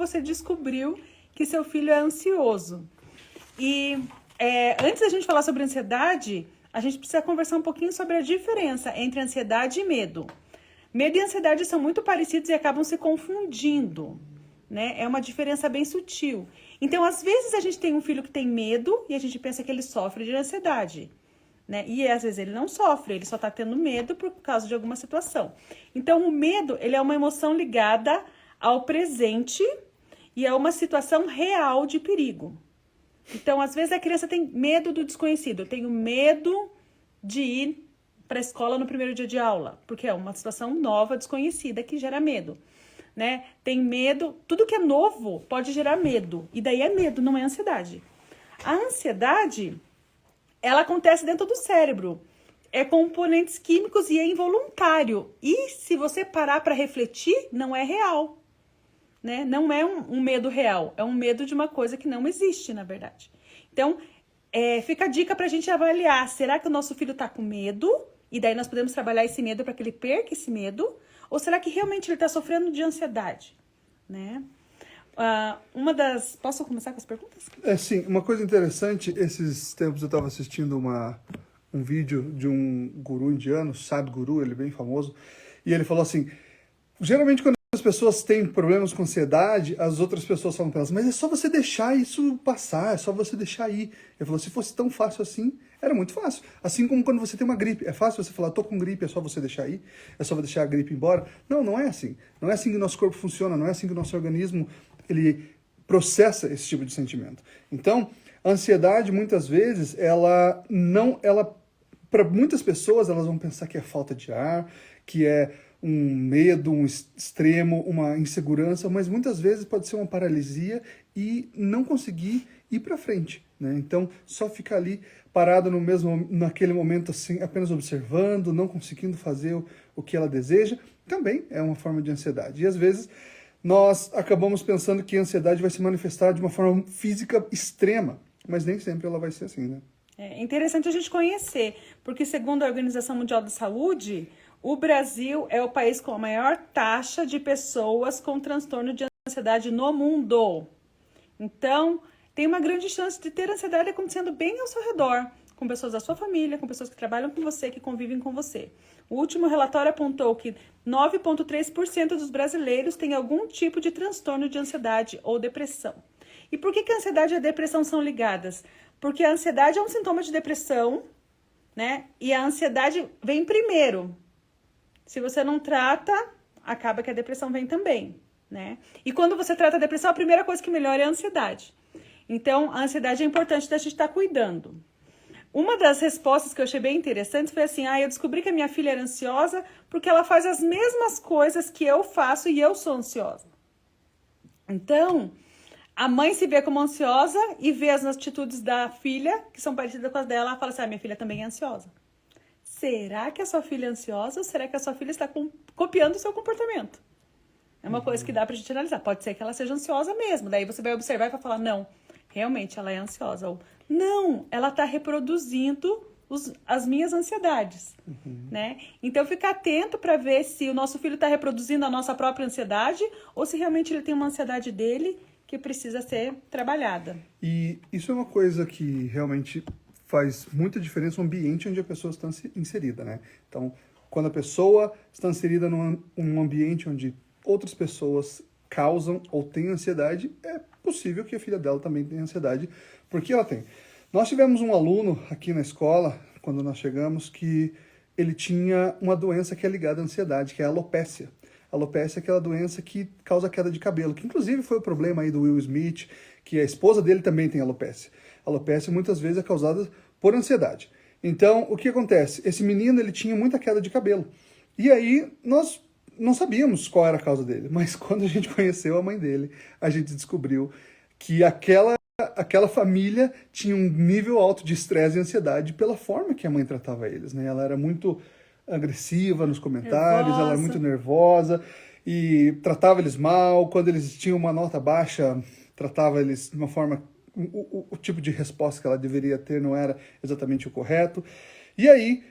você descobriu que seu filho é ansioso. E antes da gente falar sobre ansiedade, a gente precisa conversar um pouquinho sobre a diferença entre ansiedade e medo. Medo e ansiedade são muito parecidos e acabam se confundindo, né? É uma diferença bem sutil. Então, às vezes, a gente tem um filho que tem medo e a gente pensa que ele sofre de ansiedade, né? E às vezes ele não sofre, ele só tá tendo medo por causa de alguma situação. Então, o medo, ele é uma emoção ligada ao presente e a uma situação real de perigo. Então, às vezes a criança tem medo do desconhecido. Eu tenho medo de ir para a escola no primeiro dia de aula, porque é uma situação nova, desconhecida, que gera medo, né? Tem medo, tudo que é novo pode gerar medo, e daí é medo, não é ansiedade. A ansiedade, ela acontece dentro do cérebro, é componentes químicos e é involuntário, e se você parar para refletir, não é real, né? Não é um medo real, é um medo de uma coisa que não existe, na verdade. Então, fica a dica pra gente avaliar, será que o nosso filho tá com medo? E daí nós podemos trabalhar esse medo para que ele perca esse medo? Ou será que realmente ele está sofrendo de ansiedade? Né? Posso começar com as perguntas? Sim, uma coisa interessante, esses tempos eu estava assistindo um vídeo de um guru indiano, Sadhguru, ele é bem famoso, e ele falou assim, geralmente quando as pessoas têm problemas com ansiedade, as outras pessoas falam para elas, mas é só você deixar isso passar, é só você deixar ir. Ele falou, se fosse tão fácil assim, era muito fácil. Assim como quando você tem uma gripe, é fácil você falar, tô com gripe, é só você deixar ir, é só você deixar a gripe embora. Não, não é assim. Não é assim que o nosso corpo funciona, não é assim que o nosso organismo, ele processa esse tipo de sentimento. Então, a ansiedade, muitas vezes, para muitas pessoas, elas vão pensar que é falta de ar, que é um medo, um extremo, uma insegurança, mas muitas vezes pode ser uma paralisia e não conseguir ir para frente, né? Então, só ficar ali parado naquele momento assim, apenas observando, não conseguindo fazer o que ela deseja, também é uma forma de ansiedade. E às vezes nós acabamos pensando que a ansiedade vai se manifestar de uma forma física extrema, mas nem sempre ela vai ser assim, né? É interessante a gente conhecer, porque segundo a Organização Mundial da Saúde, o Brasil é o país com a maior taxa de pessoas com transtorno de ansiedade no mundo. Então, tem uma grande chance de ter ansiedade acontecendo bem ao seu redor, com pessoas da sua família, com pessoas que trabalham com você, que convivem com você. O último relatório apontou que 9,3% dos brasileiros têm algum tipo de transtorno de ansiedade ou depressão. E por que a ansiedade e a depressão são ligadas? Porque a ansiedade é um sintoma de depressão, né? E a ansiedade vem primeiro. Se você não trata, acaba que a depressão vem também, né? E quando você trata a depressão, a primeira coisa que melhora é a ansiedade. Então, a ansiedade é importante da gente estar cuidando. Uma das respostas que eu achei bem interessante foi assim, eu descobri que a minha filha era ansiosa porque ela faz as mesmas coisas que eu faço e eu sou ansiosa. Então, a mãe se vê como ansiosa e vê as atitudes da filha, que são parecidas com as dela, ela fala assim, minha filha também é ansiosa. Será que a sua filha é ansiosa ou será que a sua filha está copiando o seu comportamento? É uma coisa que dá pra gente analisar. Pode ser que ela seja ansiosa mesmo. Daí você vai observar e vai falar, não, realmente ela é ansiosa. Ou, não, ela está reproduzindo as minhas ansiedades. Né? Então, fica atento para ver se o nosso filho está reproduzindo a nossa própria ansiedade ou se realmente ele tem uma ansiedade dele que precisa ser trabalhada. E isso é uma coisa que realmente faz muita diferença no ambiente onde a pessoa está inserida, né? Então, quando a pessoa está inserida num ambiente onde outras pessoas causam ou têm ansiedade, é possível que a filha dela também tenha ansiedade, porque ela tem. Nós tivemos um aluno aqui na escola, quando nós chegamos, que ele tinha uma doença que é ligada à ansiedade, que é a alopécia. A alopécia é aquela doença que causa queda de cabelo, que inclusive foi o problema aí do Will Smith, que a esposa dele também tem alopécia. A alopécia muitas vezes é causada por ansiedade. Então, o que acontece? Esse menino, ele tinha muita queda de cabelo. E aí, nós não sabíamos qual era a causa dele, mas quando a gente conheceu a mãe dele, a gente descobriu que aquela família tinha um nível alto de estresse e ansiedade pela forma que a mãe tratava eles, né? Ela era muito agressiva nos comentários, ela era muito nervosa e tratava eles mal. Quando eles tinham uma nota baixa, tratava eles de uma forma... O tipo de resposta que ela deveria ter não era exatamente o correto. E aí,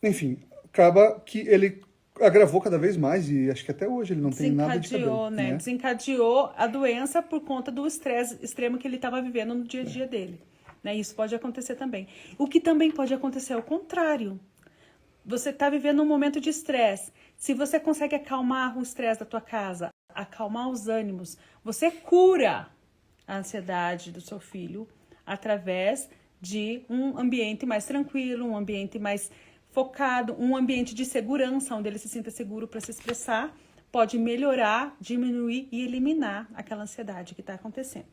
enfim, acaba que ele agravou cada vez mais e acho que até hoje ele não tem nada de cabelo. Né? Desencadeou a doença por conta do estresse extremo que ele estava vivendo no dia a dia dele. Né? Isso pode acontecer também. O que também pode acontecer é o contrário. Você está vivendo um momento de estresse. Se você consegue acalmar o estresse da tua casa, acalmar os ânimos, você cura a ansiedade do seu filho através de um ambiente mais tranquilo, um ambiente mais focado, um ambiente de segurança, onde ele se sinta seguro para se expressar, pode melhorar, diminuir e eliminar aquela ansiedade que está acontecendo.